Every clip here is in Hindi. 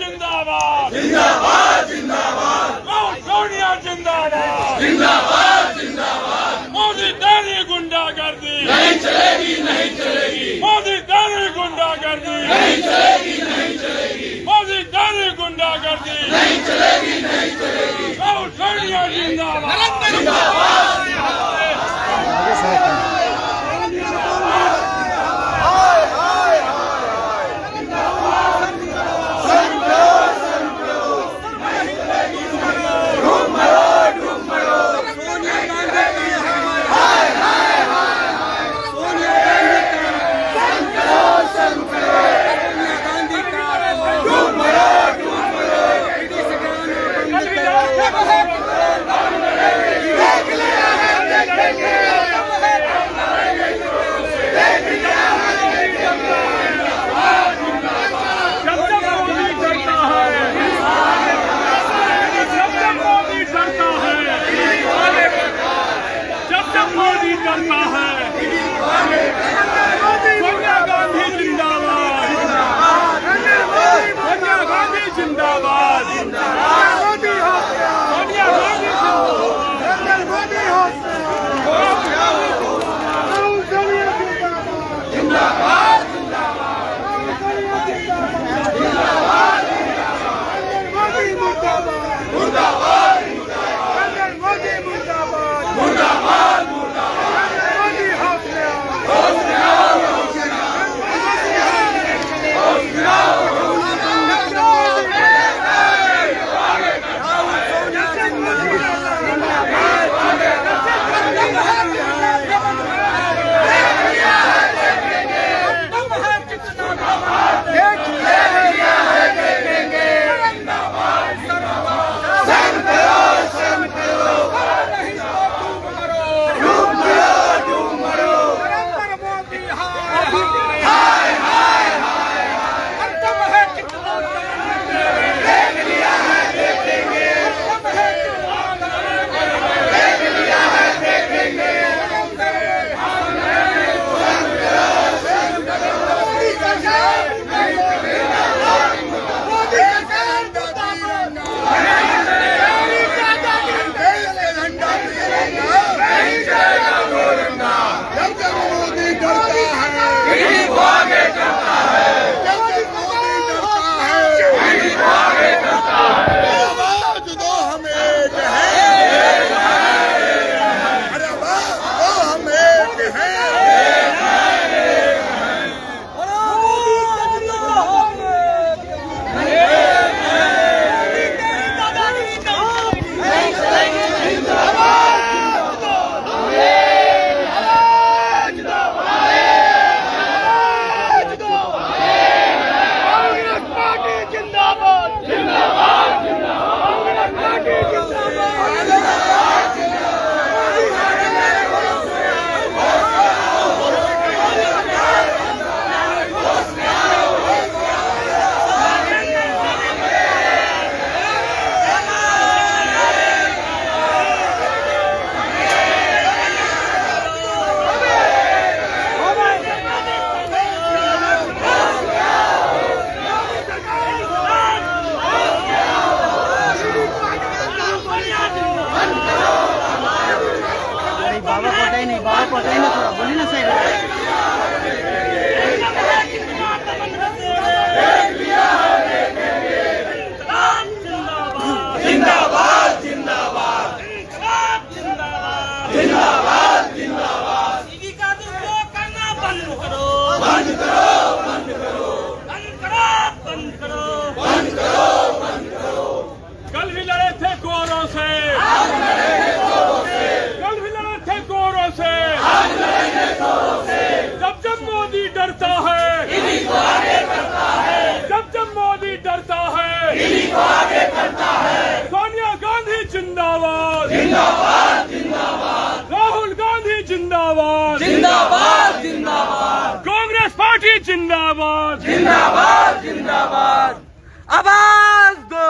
जिंदाबाद जिंदाबाद जिंदाबाद सोनिया जिंदाबाद जिंदाबाद जिंदाबाद मोदी दानी गुंडागर्दी नहीं चलेगी नहीं चलेगी मोदी दानी गुंडागर्दी नहीं चलेगी नहीं चलेगी मोदी दानी गुंडागर्दी नहीं चलेगी नहीं चलेगी सोनिया जिंदाबाद जिंदाबाद सोनिया गांधी जिंदाबाद जिंदाबाद जिंदाबाद राहुल गांधी जिंदाबाद जिंदाबाद जिंदाबाद कांग्रेस पार्टी जिंदाबाद जिंदाबाद जिंदाबाद आवाज दो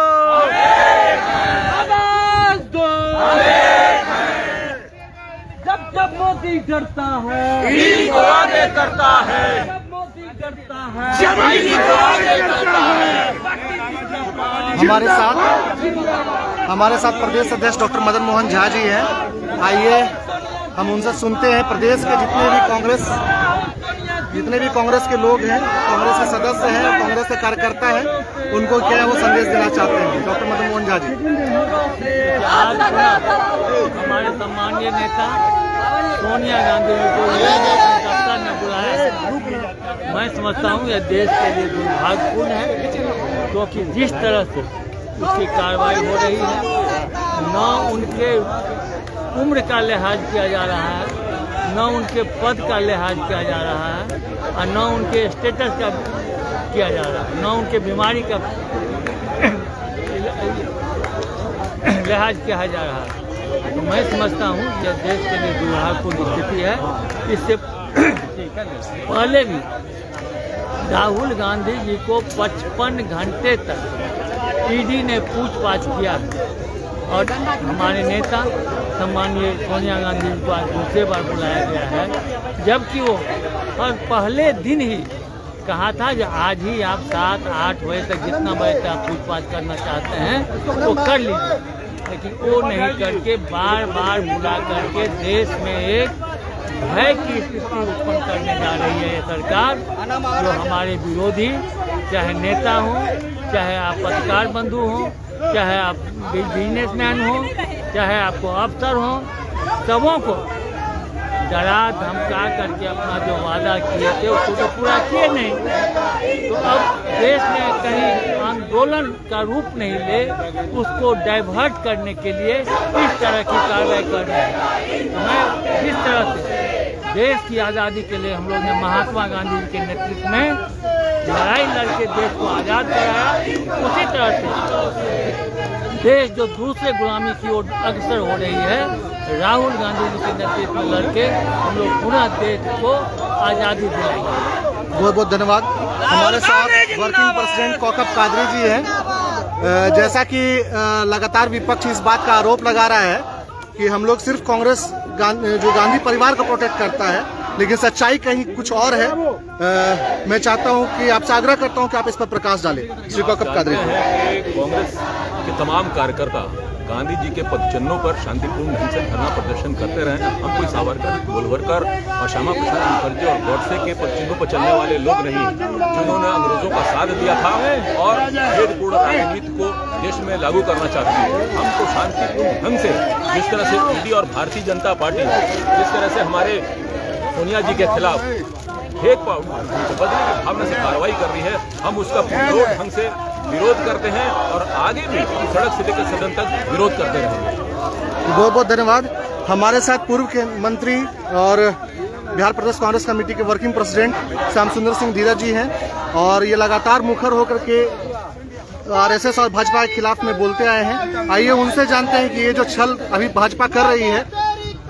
आवाज दो। जब जब मोदी डरता है ईडी को आगे करता है, जब मोदी डरता है ईडी को आगे करता है। हमारे साथ प्रदेश अध्यक्ष डॉक्टर मदन मोहन झा जी हैं। आइए हम उनसे सुनते हैं प्रदेश के जितने भी कांग्रेस के लोग हैं, कांग्रेस के सदस्य हैं, कांग्रेस के कार्यकर्ता हैं, उनको क्या वो संदेश देना चाहते हैं। डॉक्टर मदन मोहन झा जी। आज हमारे सम्मानीय नेता सोनिया गांधी जी को दफ्तर में बुलाया है। मैं समझता हूँ यह देश के लिए दुर्भाग्यपूर्ण है, क्योंकि जिस तरह से उसकी कार्रवाई हो रही है, न उनके उम्र का लिहाज किया जा रहा है, न उनके पद का लिहाज किया जा रहा है, और न उनके स्टेटस का किया जा रहा है, न उनके बीमारी का लिहाज किया जा रहा है। तो मैं समझता हूँ यह देश के लिए दुर्भाग्यपूर्ण स्थिति है। इससे पहले भी राहुल गांधी जी को 55 घंटे तक ईडी ने पूछताछ किया है, और हमारे नेता सम्मानीय सोनिया गांधी जी को आज दूसरे बार बुलाया गया है, जबकि वो हर पहले दिन ही कहा था कि आज ही आप 7-8 बजे तक जितना बजे तक आप पूछताछ करना चाहते हैं वो कर लीजिए, लेकिन वो नहीं करके बार बार बुला करके देश में एक भय की स्थिति उत्पन्न करने जा रही है ये सरकार। जो हमारे विरोधी, चाहे नेता हों, चाहे आप पत्रकार बंधु हों, चाहे आप बिजनेसमैन हों, चाहे आपको अफसर हों, सबों को डरा धमका करके अपना जो वादा किए थे उसको तो पूरा किए नहीं। तो अब देश में कहीं आंदोलन का रूप नहीं ले, उसको डाइवर्ट करने के लिए इस तरह की कार्रवाई कर रहे हैं। तो मैं जिस तरह से देश की आज़ादी के लिए हम लोग ने महात्मा गांधी जी के नेतृत्व में लड़ाई लड़के देश को आज़ाद कराया, उसी तरह से देश जो दूसरे गुलामी की ओर अग्रसर हो रही है, राहुल गांधी जी के नेतृत्व में लड़के हम लोग पूरा देश को आज़ादी दिलाएंगे। बहुत बहुत धन्यवाद। हमारे साथ वर्किंग प्रेसिडेंट कौकब कादरी जी हैं। जैसा कि लगातार विपक्ष इस बात का आरोप लगा रहा है कि हम लोग सिर्फ कांग्रेस जो गांधी परिवार को प्रोटेक्ट करता है, लेकिन सच्चाई कहीं कुछ और है। मैं चाहता हूं कि आपसे आग्रह करता हूं कि आप इस पर प्रकाश डालें। श्री कौकब कादरी। कांग्रेस के तमाम कार्यकर्ता गांधी जी के पदचिन्हों पर शांतिपूर्ण ढंग से धरना प्रदर्शन करते रहे। हम कोई सावरकर, गोलवलकर और श्यामा प्रसाद मुखर्जी और गॉडसे के पदचिन्हों पर चलने वाले लोग नहीं, जिन्होंने अंग्रेजों का साथ दिया था और भेदपूर्ण राजनीति को देश में लागू करना चाहती है। हम तो शांतिपूर्ण ढंग से, जिस तरह से ईडी और भारतीय जनता पार्टी जिस तरह से हमारे सोनिया जी के खिलाफ बदले की भावना से कार्रवाई कर रही है, हम उसका पूर्ण ढंग से विरोध करते हैं और आगे भी सड़क से लेकर सदन तक विरोध करते रहेंगे। बहुत बहुत धन्यवाद। हमारे साथ पूर्व के मंत्री और बिहार प्रदेश कांग्रेस कमेटी के वर्किंग प्रेसिडेंट श्याम सुंदर सिंह धीरज जी हैं, और ये लगातार मुखर होकर के आरएसएस और भाजपा के खिलाफ में बोलते आए हैं। आइए उनसे जानते हैं कि ये जो छल अभी भाजपा कर रही है,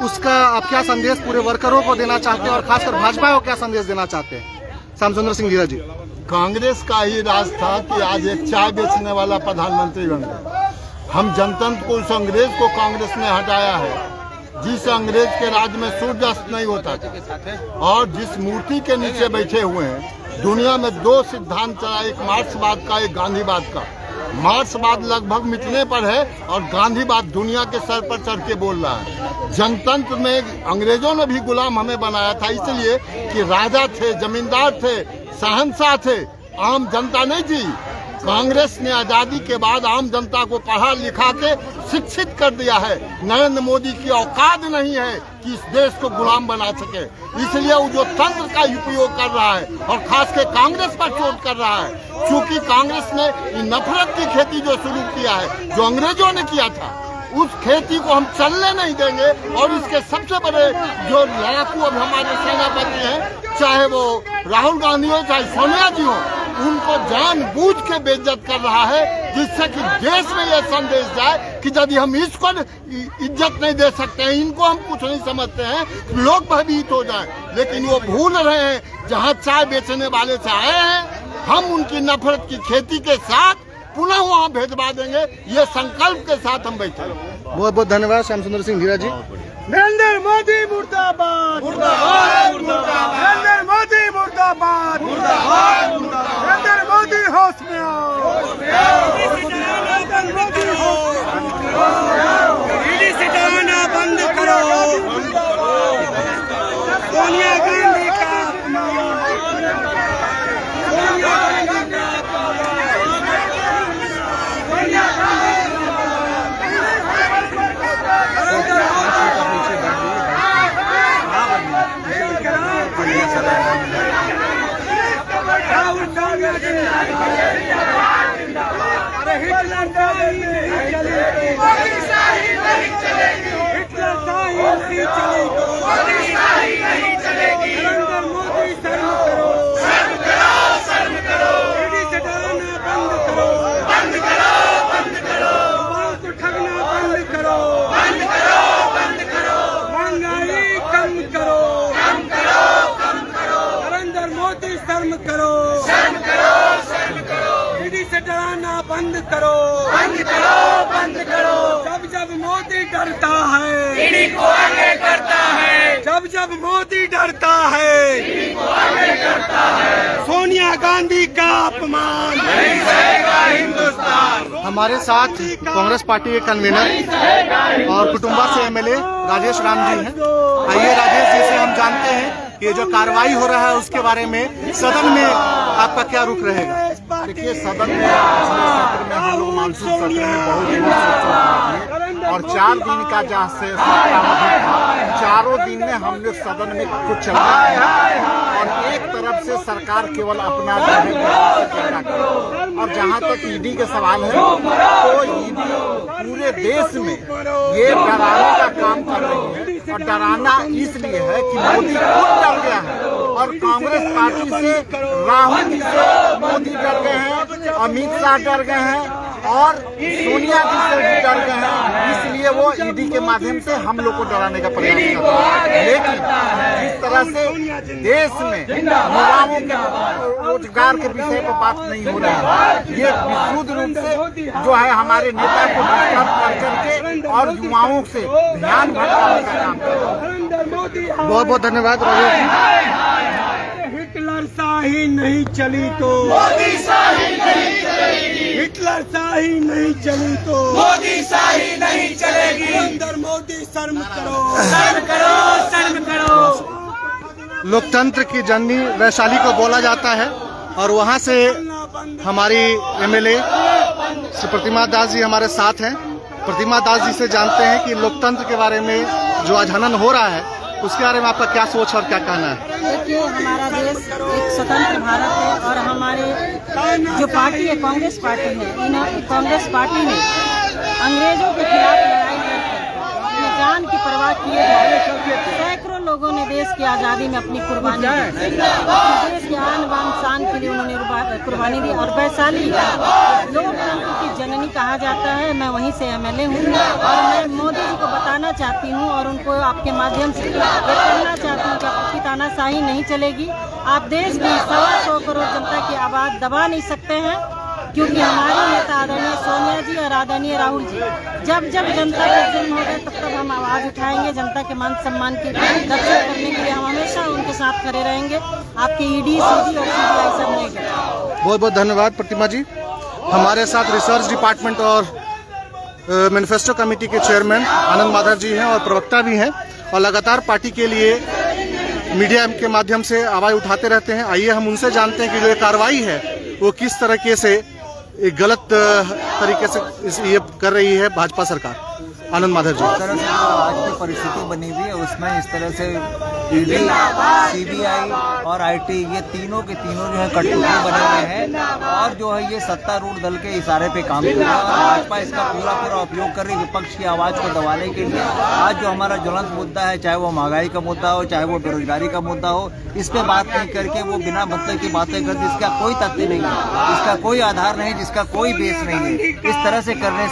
उसका आप क्या संदेश पूरे वर्करों को देना चाहते हैं, और खासकर भाजपा को क्या संदेश देना चाहते हैं। श्याम सुंदर सिंह धीरज जी। कांग्रेस का ही राज था कि आज एक चाय बेचने वाला प्रधानमंत्री बन गया। हम जनतंत्र को उस अंग्रेज को कांग्रेस ने हटाया है, जिस अंग्रेज के राज में सूर्यास्त नहीं होता था, और जिस मूर्ति के नीचे बैठे हुए हैं। दुनिया में 2 सिद्धांत चला, एक मार्क्सवाद का, एक गांधीवाद का। मार्क्सवाद लगभग मिटने पर है और गांधीवाद दुनिया के सर पर चढ़ के बोल रहा है। जनतंत्र में अंग्रेजों ने भी गुलाम हमें बनाया था, इसलिए कि राजा थे, जमींदार थे, शहंशाह थे, आम जनता नहीं थी। कांग्रेस ने आजादी के बाद आम जनता को पढ़ा लिखा के शिक्षित कर दिया है। नरेंद्र मोदी की औकात नहीं है कि इस देश को गुलाम बना सके, इसलिए वो जो तंत्र का उपयोग कर रहा है और खास के कांग्रेस पर चोट कर रहा है। क्योंकि कांग्रेस ने नफरत की खेती जो शुरू किया है, जो अंग्रेजों ने किया था, उस खेती को हम चलने नहीं देंगे। और इसके सबसे बड़े जो लड़ाकू अब हमारे सेनापति हैं, चाहे वो राहुल गांधी हो चाहे सोनिया जी हो, उनको जानबूझ के बेइज्जत कर रहा है, जिससे कि देश में यह संदेश जाए कि यदि हम इसको इज्जत नहीं दे सकते हैं, इनको हम कुछ नहीं समझते हैं, लोग भयभीत हो जाएं। लेकिन वो भूल रहे हैं जहां चाय बेचने वाले से आए हैं, हम उनकी नफरत की खेती के साथ पुनः वहाँ भेजवा देंगे, ये संकल्प के साथ हम बैठे। बहुत बहुत धन्यवाद श्याम सुंदर सिंह धीरज जी। नरेंद्र मोदी मुर्दाबाद, मुर्दाबाद, मुर्दाबाद। नरेंद्र मोदी मुर्दाबाद, मुर्दाबाद, मुर्दाबाद। नरेंद्र मोदी होश में आओ। नहीं चली तो मोदीशाही नहीं चलेगी, हिटलरशाही नहीं चलेगी, मोदीशाही नहीं चलेगी। नरेंद्र मोदी शर्म करो, शर्म करो, शर्म करो। ईडी से डराना बंद करो, बंद करो, बंद करो। युवाओं को ठगना बंद करो, बंद करो, बंद करो। महंगाई कम करो, कम करो, कम करो। नरेंद्र मोदी शर्म करो, शर्म करो, शर्म करो। ईडी से डराना बंद करो, बंद करो, बंद करो। जब जब मोदी डरता है, ईडी को आगे करता है। जब जब मोदी डरता है, ईडी को आगे करता है। सोनिया गांधी का अपमान नहीं सहेगा हिंदुस्तान। हमारे साथ कांग्रेस पार्टी के कन्वीनर और कुटुंबा से एमएलए राजेश राम जी हैं। आइए राजेश जी से हम जानते हैं कि ये जो कार्रवाई हो रहा है उसके बारे में सदन में आपका क्या रुख रहेगा। देखिए, सदन में पिछले सत्र में हम लोग मानसून सत्र में बहुत दिनों से चर्चा किए और 4 दिन का जहाँ से सत्रावधि था, 4 दिन में हम लोग सदन में कुछ चलना है और एक तरफ से सरकार केवल अपना जो है चर्चा करे। और जहाँ तक ईडी के सवाल है तो ईडी पूरे देश में ये डराने का काम कर रही है और डराना इसलिए है कि मोदी खुद डर गया है और कांग्रेस पार्टी से राहुल जी से मोदी डर गए हैं, अमित शाह डर गए हैं और सोनिया जी से भी डर गए हैं। इसलिए वो ईडी के माध्यम से हम लोग को डराने का प्रयास कर रहे हैं। लेकिन जिस तरह से देश में युवाओं के रोजगार के विषय पर बात नहीं हो रही है, ये विशुद्ध रूप से जो है हमारे नेता को डिस्टर्ब कर करके और युवाओं से ध्यान भटकाने का काम कर रहे हैं। बहुत बहुत धन्यवाद राजेश जी। हिटलरशाही नहीं चली तो मोदीशाही नहीं चलेगी, हिटलरशाही नहीं चली तो मोदीशाही नहीं चलेगी। नरेंद्र मोदी शर्म करो, शर्म करो, शर्म करो। लोकतंत्र की जननी वैशाली को बोला जाता है और वहाँ से हमारी एमएलए श्री प्रतिमा दास जी हमारे साथ हैं। प्रतिमा दास जी से जानते हैं कि लोकतंत्र के बारे में जो आज हनन हो रहा है उसके बारे में आपका क्या सोच और क्या कहना है। देखिए, हमारा देश एक स्वतंत्र भारत है और हमारे जो पार्टी है कांग्रेस पार्टी है, इन कांग्रेस पार्टी ने अंग्रेजों के खिलाफ लड़ाई लड़कर अपनी जान की परवाह किए सैकड़ों लोगों ने देश की आज़ादी में अपनी कुर्बानी दी, देश के आन बान शान के लिए उन्होंने कुर्बानी दी। और वैशाली लोकतंत्र की जननी कहा जाता है। मैं वहीं से एमएलए हूँ और मैं मोदी जी को बताना चाहती हूँ और उनको आपके माध्यम से कहना चाहती हूँ कि आपकी तानाशाही नहीं चलेगी। आप देश की 125 करोड़ जनता की आवाज़ दबा नहीं सकते हैं, क्योंकि हमारे नेता आदरणीय सोनिया जी और आदरणीय राहुल जी जब जब जनता के जुल्म होगा तब तब हम आवाज़ उठाएंगे। जनता के मान सम्मान की रक्षा करने के लिए हम हमेशा उनके साथ खड़े रहेंगे। आपके ईडी, सीडी और सीबीआई सब नहीं करेंगे। बहुत बहुत धन्यवाद प्रतिमा जी। हमारे साथ रिसर्च डिपार्टमेंट और मैनिफेस्टो कमेटी के चेयरमैन आनंद माधव जी हैं और प्रवक्ता भी हैं और लगातार पार्टी के लिए मीडिया के माध्यम से आवाज़ उठाते रहते हैं। आइए हम उनसे जानते हैं कि जो ये कार्रवाई है वो किस तरीके से एक गलत तरीके से ये कर रही है भाजपा सरकार। आनंद माधव जी, इस तरह से आज की परिस्थिति बनी हुई है उसमें इस तरह से ईडी, सीबीआई और आईटी ये तीनों के तीनों जो है कठपुतली बने हुए हैं और जो है ये सत्तारूढ़ दल के इशारे पे काम कर रहा है और भाजपा इसका पूरा उपयोग कर रही है विपक्ष की आवाज़ को दबाने के लिए। आज जो हमारा ज्वलंत मुद्दा है, चाहे वो महंगाई का मुद्दा हो, चाहे वो बेरोजगारी का मुद्दा हो, इस पे बात नहीं करके वो बिना मतलब की बातें करते, जिसका कोई तथ्य नहीं है, जिसका कोई आधार नहीं, जिसका कोई बेस नहीं है। इस तरह से करने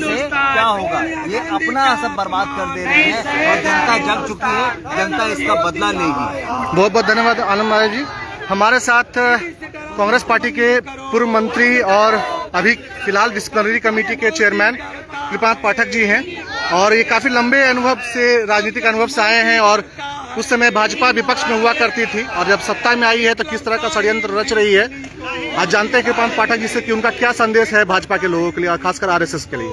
से क्या होगा, ये अपना सब बर्बाद कर दे रहे हैं और जनता जग चुकी है, जनता इसका बदला लेगी। बहुत बहुत धन्यवाद आनंद माधव जी। हमारे साथ कांग्रेस पार्टी के पूर्व मंत्री और अभी फिलहाल डिसिप्लिनरी कमेटी के चेयरमैन कृपांत पाठक जी हैं और ये काफी लंबे अनुभव से, राजनीतिक अनुभव से आए हैं और उस समय भाजपा विपक्ष में हुआ करती थी और जब सत्ता में आई है तो किस तरह का षड्यंत्र रच रही है। आज जानते हैं कृपांत पाठक जी से कि उनका क्या संदेश है भाजपा के लोगों के लिए और खासकर आरएसएस के लिए।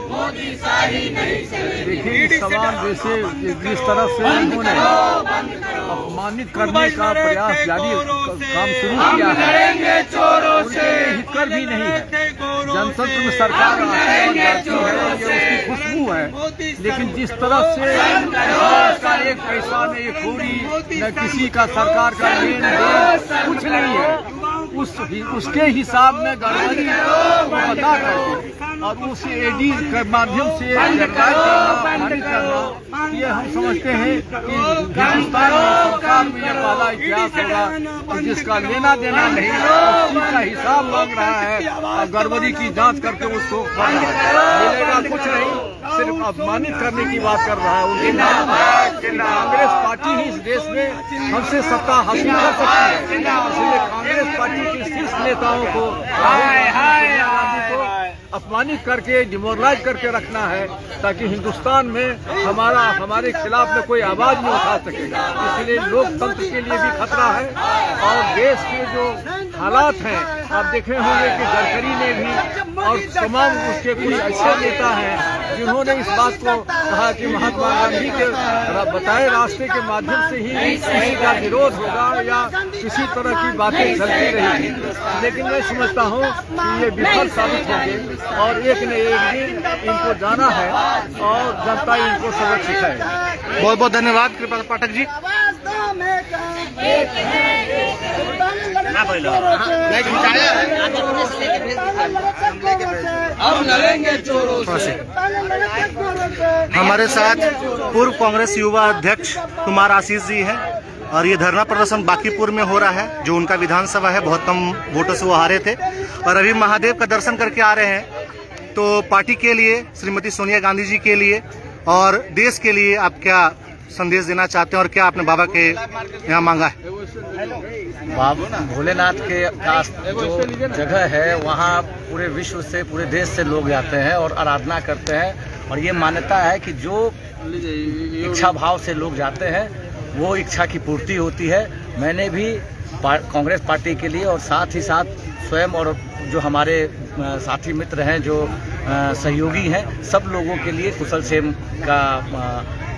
देखिए, इस सवाल जैसे जिस तरह से उन्होंने अपमानित करने का प्रयास जारी काम शुरू किया है, उनके हितकर भी नहीं है। जनतंत्र में सरकार आती है, ये उसकी खुशबू है, लेकिन जिस तरह से इसका एक पैसा में एक पूरी न किसी का सरकार का लेन देन कुछ नहीं है, उसके हिसाब में गड़बड़ी बता करके और उस एडी के माध्यम से राजनीति करना, ये हम समझते हैं कि हिंदुस्तान में सरकार में यह पहला इतिहास होगा कि जिसका लेना देना नहीं, उसी का हिसाब मांग रहा है और गड़बड़ी की जांच करके उसको मिलेगा कुछ नहीं, सिर्फ अपमानित करने की बात कर रहा है। उनके नाम कांग्रेस पार्टी ही इस देश में हमसे सत्ता हासिल कर सकती है, इसलिए कांग्रेस पार्टी के शीर्ष नेताओं को अपमानित करके डिमोरलाइज करके रखना है, ताकि हिंदुस्तान में हमारे खिलाफ में कोई आवाज नहीं उठा सकेगा। इसलिए लोकतंत्र के लिए भी खतरा है और देश के जो हालात हैं, आप देखे होंगे कि गडकरी ने भी और तमाम उसके कुछ ऐसे नेता हैं जिन्होंने इस बात को कहा कि महात्मा गांधी के बताए रास्ते के माध्यम से ही किसी का विरोध होगा या किसी तरह की बातें चलती रहेगी, लेकिन मैं समझता हूँ कि ये विफल साबित होंगे और एक न एक दिन इनको जाना है और जनता इनको सबक सिखाएगी। बहुत बहुत धन्यवाद कृपा पाठक जी। हमारे साथ पूर्व कांग्रेस युवा अध्यक्ष कुमार आशीष जी हैं और ये धरना प्रदर्शन बांकीपुर में हो रहा है, जो उनका विधानसभा है। बहुत कम वोटों से वो हारे थे और अभी महादेव का दर्शन करके आ रहे हैं। तो पार्टी के लिए, श्रीमती सोनिया गांधी जी के लिए और देश के लिए आप क्या संदेश देना चाहते हैं और क्या आपने बाबा के यहाँ मांगा है? बाबा भोलेनाथ के जो जगह है वहाँ पूरे विश्व से, पूरे देश से लोग जाते हैं और आराधना करते हैं और ये मान्यता है कि जो इच्छा भाव से लोग जाते हैं वो इच्छा की पूर्ति होती है। मैंने भी कांग्रेस पार्टी के लिए और साथ ही साथ स्वयं और जो हमारे साथी मित्र हैं, जो सहयोगी हैं, सब लोगों के लिए कुशल क्षेम का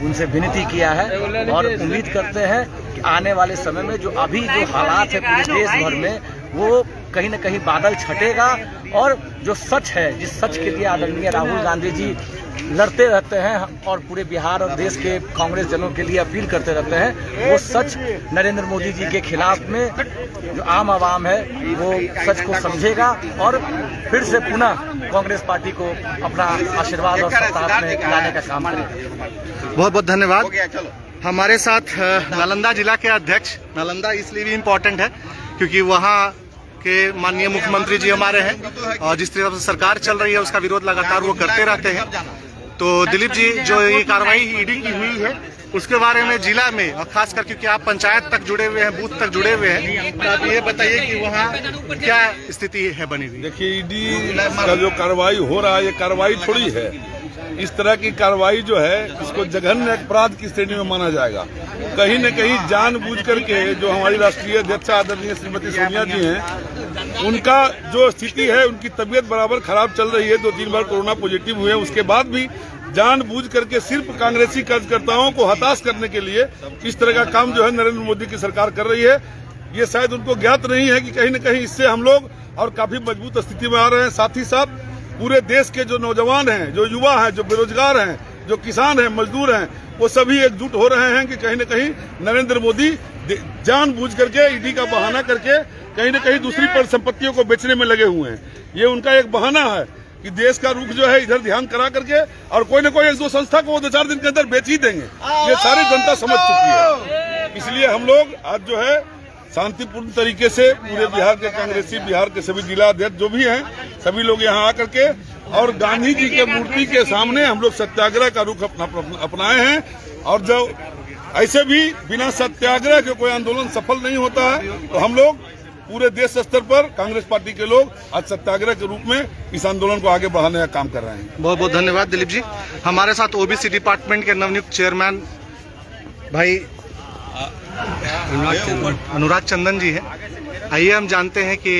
उनसे विनती किया है और उम्मीद करते हैं कि आने वाले समय में जो अभी जो हालात है पूरे देश भर में, वो कहीं न कहीं बादल छटेगा और जो सच है, जिस सच के लिए आदरणीय राहुल गांधी जी लड़ते रहते हैं और पूरे बिहार और देश के कांग्रेस जनों के लिए अपील करते रहते हैं, वो सच नरेंद्र मोदी जी के खिलाफ में जो आम आवाम है वो सच को समझेगा और फिर से पुनः कांग्रेस पार्टी को अपना आशीर्वाद और सत्ता में लाने का काम करेगा। बहुत बहुत धन्यवाद। हमारे साथ नालंदा जिला के अध्यक्ष, नालंदा इसलिए भी इम्पोर्टेंट है क्योंकि वहाँ के माननीय मुख्यमंत्री जी हमारे हैं और जिस तरह से सरकार चल रही है उसका विरोध लगातार वो करते रहते हैं। तो दिलीप जी, जो ये कार्रवाई ईडी की हुई है उसके बारे में जिला में और खासकर क्योंकि आप पंचायत तक जुड़े हुए हैं, बूथ तक जुड़े हुए हैं, तो आप ये बताइए कि वहाँ क्या स्थिति है बनी हुई? देखिए, ईडी का जो कार्रवाई हो रहा है ये कार्रवाई थोड़ी है। इस तरह की कार्रवाई जो है इसको जघन्य अपराध की श्रेणी में माना जाएगा। कहीं न कहीं जानबूझ करके जो हमारी राष्ट्रीय अध्यक्ष आदरणीय श्रीमती सोनिया जी हैं, उनका जो स्थिति है, उनकी तबीयत बराबर खराब चल रही है, 2-3 बार कोरोना पॉजिटिव हुए, उसके बाद भी जानबूझ करके सिर्फ कांग्रेसी कार्यकर्ताओं को हताश करने के लिए इस तरह का काम जो है नरेंद्र मोदी की सरकार कर रही है। ये शायद उनको ज्ञात नहीं है कि कहीं न कहीं इससे हम लोग और काफी मजबूत स्थिति में आ रहे हैं। साथ ही साथ पूरे देश के जो नौजवान हैं, जो युवा हैं, जो बेरोजगार हैं, जो किसान हैं, मजदूर हैं, वो सभी एकजुट हो रहे हैं कि कहीं न कहीं नरेंद्र मोदी जानबूझ करके ईडी का बहाना करके कहीं न कहीं दूसरी परिसंपत्तियों को बेचने में लगे हुए हैं। ये उनका एक बहाना है कि देश का रुख जो है इधर ध्यान करा करके और कोई न कोई 1-2 संस्था को 2-4 दिन के अंदर बेच ही देंगे। ये सारी जनता समझ चुकी है। इसलिए हम लोग आज जो है शांतिपूर्ण तरीके से पूरे बिहार के कांग्रेसी, बिहार के सभी जिला अध्यक्ष जो भी हैं, सभी लोग यहाँ आकर के और गांधी जी के मूर्ति के सामने हम लोग सत्याग्रह का रुख अपनाए हैं। और जब ऐसे भी बिना सत्याग्रह के कोई आंदोलन सफल नहीं होता है, तो हम लोग पूरे देश स्तर पर कांग्रेस पार्टी के लोग आज सत्याग्रह के रूप में इस आंदोलन को आगे बढ़ाने का काम कर रहे हैं। बहुत बहुत धन्यवाद दिलीप जी। हमारे साथ ओबीसी डिपार्टमेंट के नवनियुक्त चेयरमैन भाई अनुराग चंदन जी हैं। आइए हम जानते हैं कि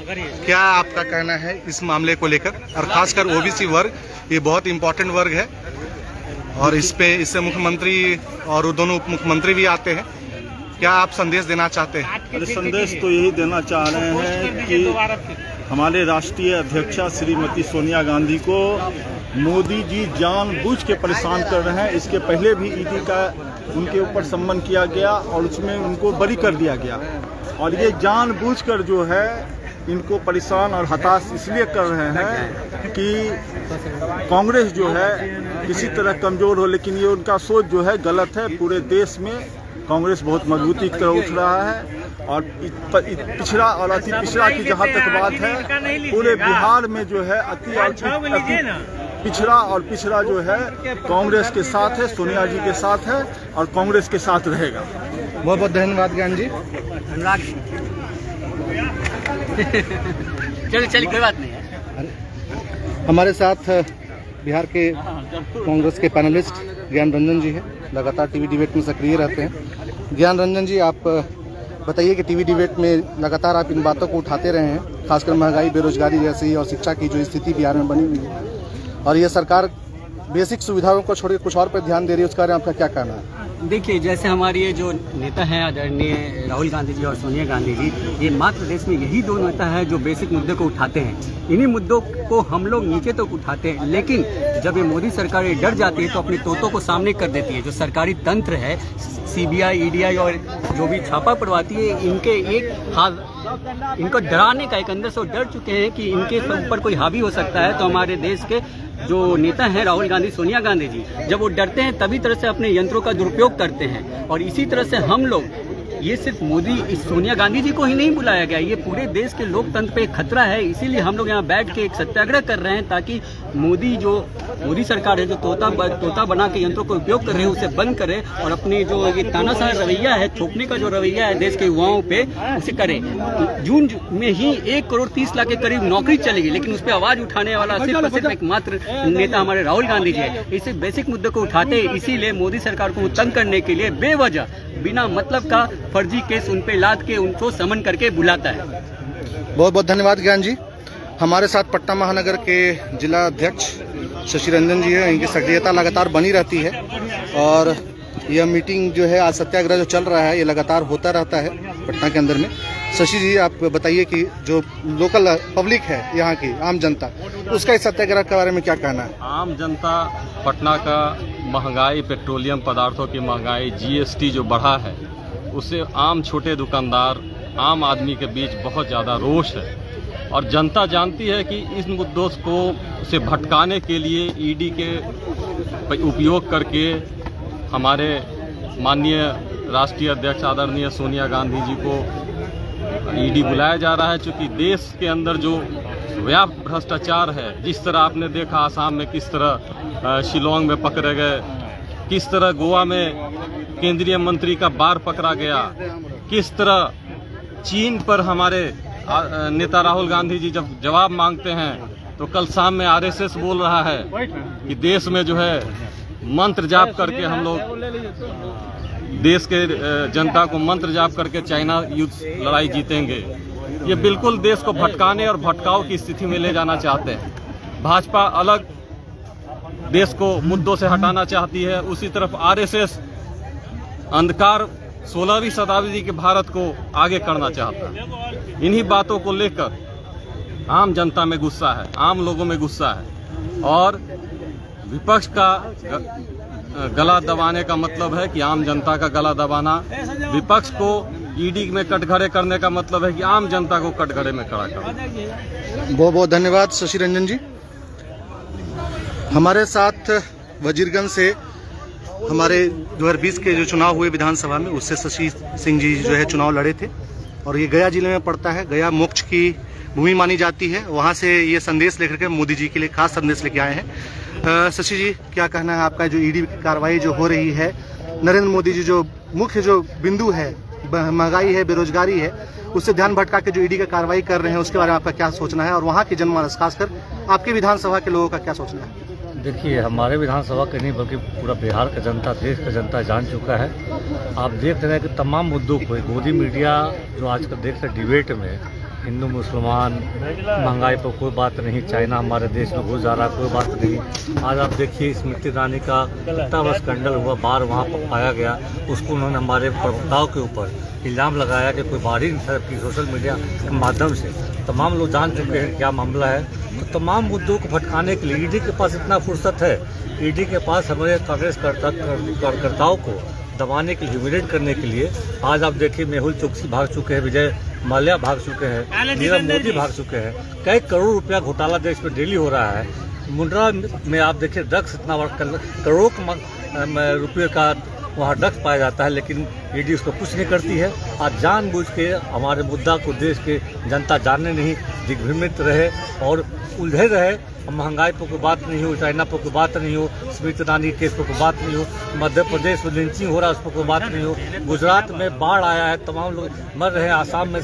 क्या आपका कहना है इस मामले को लेकर, और खासकर ओबीसी वर्ग, ये बहुत इम्पोर्टेंट वर्ग है और इससे मुख्यमंत्री और दोनों उप मुख्यमंत्री भी आते हैं। क्या आप संदेश देना चाहते हैं? संदेश तो यही देना चाह रहे हैं कि हमारे राष्ट्रीय अध्यक्षा श्रीमती सोनिया गांधी को मोदी जी जानबूझ के परेशान कर रहे हैं। इसके पहले भी ईडी का उनके ऊपर सम्मन किया गया और उसमें उनको बरी कर दिया गया, और ये जानबूझकर जो है इनको परेशान और हताश इसलिए कर रहे हैं कि कांग्रेस जो है किसी तरह कमज़ोर हो, लेकिन ये उनका सोच जो है गलत है। पूरे देश में कांग्रेस बहुत मजबूती की तरफ उठ रहा है और पिछड़ा और अति पिछड़ा की जहाँ तक बात है, पूरे बिहार में जो है पिछड़ा और पिछड़ा जो है कांग्रेस के साथ है, सोनिया जी के साथ है और कांग्रेस के साथ रहेगा। बहुत बहुत धन्यवाद ज्ञान जी। चलिए कोई बात नहीं है। हमारे साथ बिहार के कांग्रेस के पैनलिस्ट ज्ञान रंजन जी हैं, लगातार टीवी डिबेट में सक्रिय रहते हैं। ज्ञान रंजन जी, आप बताइए कि टीवी डिबेट में लगातार आप इन बातों को उठाते रहे हैं, खासकर महंगाई, बेरोजगारी जैसी और शिक्षा की जो स्थिति बिहार में बनी हुई है, और ये सरकार बेसिक सुविधाओं को छोड़कर कुछ और पर ध्यान दे रही है, उसके बारे में आपका क्या कहना है? देखिए, जैसे हमारे ये जो नेता हैं आदरणीय राहुल गांधी जी और सोनिया गांधी जी, ये मात्र देश में यही दो नेता हैं जो बेसिक मुद्दे को उठाते हैं। इन्हीं मुद्दों को हम लोग नीचे तक उठाते हैं, लेकिन जब ये मोदी सरकार डर जाती है तो अपनी तोतों को सामने कर देती है। जो सरकारी तंत्र है, सीबीआई, ईडीआई और जो भी छापा पड़वाती है, इनके एक हाथ इनको डराने का, एक अंदर से डर चुके हैं कि इनके ऊपर कोई हावी हो सकता है। तो हमारे देश के जो नेता हैं राहुल गांधी, सोनिया गांधी जी, जब वो डरते हैं तभी तरह से अपने यंत्रों का दुरुपयोग करते हैं। और इसी तरह से हम लोग, ये सिर्फ सोनिया गांधी जी को ही नहीं बुलाया गया, ये पूरे देश के लोकतंत्र पे एक खतरा है। इसीलिए हम लोग यहाँ बैठ के एक सत्याग्रह कर रहे हैं, ताकि मोदी सरकार है जो तोता बना के यंत्रों का उपयोग कर रहे हैं, उसे बंद करे और अपनी जो ये तानाशाह रवैया है, थोपने का जो रवैया है देश के युवाओं पे, उसे करे। जून में ही 1,30,00,000 के करीब नौकरी चलेगी, लेकिन उस पर आवाज उठाने वाला सिर्फ एकमात्र नेता हमारे राहुल गांधी जी है। इसे बेसिक मुद्दे को उठाते, इसीलिए मोदी सरकार को तंग करने के लिए बेवजह बिना मतलब का फर्जी केस उन पे लाद के उनको समन करके बुलाता है। बहुत बहुत धन्यवाद ज्ञान जी। हमारे साथ पटना महानगर के जिला अध्यक्ष शशि रंजन जी हैं, इनकी सक्रियता लगातार बनी रहती है और यह मीटिंग जो है, आज सत्याग्रह जो चल रहा है, ये लगातार होता रहता है पटना के अंदर में। शशि जी, आप बताइए कि जो लोकल पब्लिक है, यहाँ की आम जनता, उसका इस सत्याग्रह के बारे में क्या कहना है? आम जनता पटना का महंगाई, पेट्रोलियम पदार्थों की महंगाई, जीएसटी जो बढ़ा है, उससे आम छोटे दुकानदार, आम आदमी के बीच बहुत ज़्यादा रोष है। और जनता जानती है कि इस मुद्दों को से भटकाने के लिए ईडी के उपयोग करके हमारे माननीय राष्ट्रीय अध्यक्ष आदरणीय सोनिया गांधी जी को ईडी बुलाया जा रहा है। चूँकि देश के अंदर जो व्यापक भ्रष्टाचार है, जिस तरह आपने देखा आसाम में किस तरह शिलोंग में पकड़े गए, किस तरह गोवा में केंद्रीय मंत्री का बार पकड़ा गया, किस तरह चीन पर हमारे नेता राहुल गांधी जी जब जवाब मांगते हैं तो कल शाम में आरएसएस बोल रहा है कि देश में जो है मंत्र जाप करके हम लोग देश के जनता को मंत्र जाप करके चाइना युद्ध लड़ाई जीतेंगे। ये बिल्कुल देश को भटकाने और भटकाव की स्थिति में ले जाना चाहते हैं। भाजपा अलग देश को मुद्दों से हटाना चाहती है, उसी तरफ आरएसएस अंधकार 16वीं शताब्दी के भारत को आगे करना चाहता है। इन्हीं बातों को लेकर आम जनता में गुस्सा है, आम लोगों में गुस्सा है और विपक्ष का गला दबाने का मतलब है कि आम जनता का गला दबाना, विपक्ष को ईडी में कटघरे करने का मतलब है कि आम जनता को कटघरे में खड़ा करना। बहुत बहुत धन्यवाद शशि रंजन जी। हमारे साथ वजीरगंज से हमारे 2020 के जो चुनाव हुए विधानसभा में, उससे शशि सिंह जी जो है चुनाव लड़े थे और ये गया जिले में पड़ता है। गया मोक्ष की भूमि मानी जाती है, वहाँ से ये संदेश लेकर के मोदी जी के लिए खास संदेश लेके आए हैं। शशि जी, क्या कहना है आपका? जो ईडी की कार्रवाई जो हो रही है, नरेंद्र मोदी जी जो मुख्य जो बिंदु है, महंगाई है, बेरोजगारी है, उससे ध्यान भटका के जो ईडी का कार्रवाई कर रहे हैं, उसके बारे में आपका क्या सोचना है? और वहाँ की जनमानस, खासकर आपके विधानसभा के लोगों का क्या सोचना है? देखिए, हमारे विधानसभा के नहीं बल्कि पूरा बिहार का जनता, देश का जनता जान चुका है। आप देख रहे हैं कि तमाम मुद्दों को मोदी मीडिया जो आजकल देख रहे डिबेट में, हिंदू मुसलमान, महंगाई पर कोई बात नहीं, चाइना हमारे देश में घुस जा रहा, कोई बात नहीं। आज आप देखिए स्मृति ईरानी का कितना बड़ा स्कैंडल हुआ, बार वहाँ पर पाया गया, उसको उन्होंने हमारे प्रवक्ताओं के ऊपर इल्ज़ाम लगाया कि कोई बाहरी की सोशल मीडिया के माध्यम से। तमाम लोग जान चुके हैं क्या मामला है। तो तमाम मुद्दों को भटकाने के लिए ईडी के पास इतना फुर्सत है, ईडी के पास हमारे कांग्रेस कार्यकर्ताओं को दबाने के लिए, ह्यूमिलेट करने के लिए आज आप देखिए मेहुल चोकसी भाग चुके हैं, विजय माल्या भाग चुके हैं, नीरव मोदी भाग चुके हैं। कई करोड़ रुपया घोटाला देश में डेली हो रहा है। मुंड्रा में आप देखिए ड्रग्स इतना करोड़ों रुपये का वहाँ ड्रग्स पाया जाता है, लेकिन ईडी उसको कुछ नहीं करती है। आज जानबूझ के हमारे मुद्दा को देश के जनता जानने नहीं, दिग्भ्रमित रहे और उलझे रहे। महंगाई पर कोई बात नहीं हो, चाइना पर कोई बात नहीं हो, स्मृति ईरानी केस पर कोई बात नहीं हो, मध्य प्रदेश में लिंचिंग हो रहा है उस पर कोई बात नहीं हो, गुजरात में बाढ़ आया है तमाम लोग मर रहे हैं, आसाम में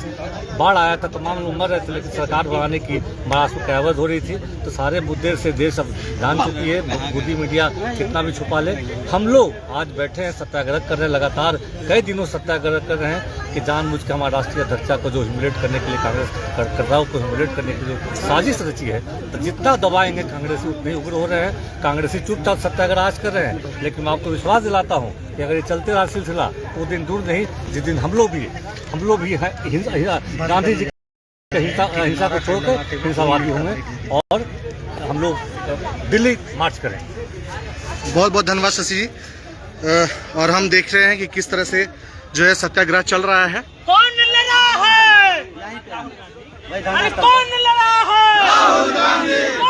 बाढ़ आया था तमाम लोग मर रहे थे, लेकिन सरकार बनाने की महाराष्ट्र की कयावत हो रही थी। तो सारे मुद्दे से देश अब जान चुकी है, मोदी मीडिया कितना भी छुपा ले। हम लोग आज बैठे हैं, सत्याग्रह कर रहे हैं, लगातार कई दिनों सत्याग्रह कर रहे हैं कि जानबूझ के हमारे राष्ट्रीय अध्यक्षा को जो ह्यूमिलेट करने के लिए कांग्रेस कर रहा है, को ह्यूमिलेट करने की जो साजिश रची है, तो जितना दबाएंगे कांग्रेसी उतने उग्र हो रहे हैं। कांग्रेसी चुपचाप सत्याग्रह आज कर रहे हैं, लेकिन मैं आपको विश्वास दिलाता हूं कि अगर ये चलते रहा सिलसिला वो दिन दूर नहीं जिस दिन हम लोग भी गांधी जी की हिंसा को छोड़कर हिंसावादी होंगे और हम लोग दिल्ली मार्च करें। बहुत बहुत धन्यवाद शशि जी। और हम देख रहे हैं कि किस तरह से जो है सत्याग्रह चल रहा है। कौन लड़ा है? अरे कौन लड़ा है? राहुल गांधी।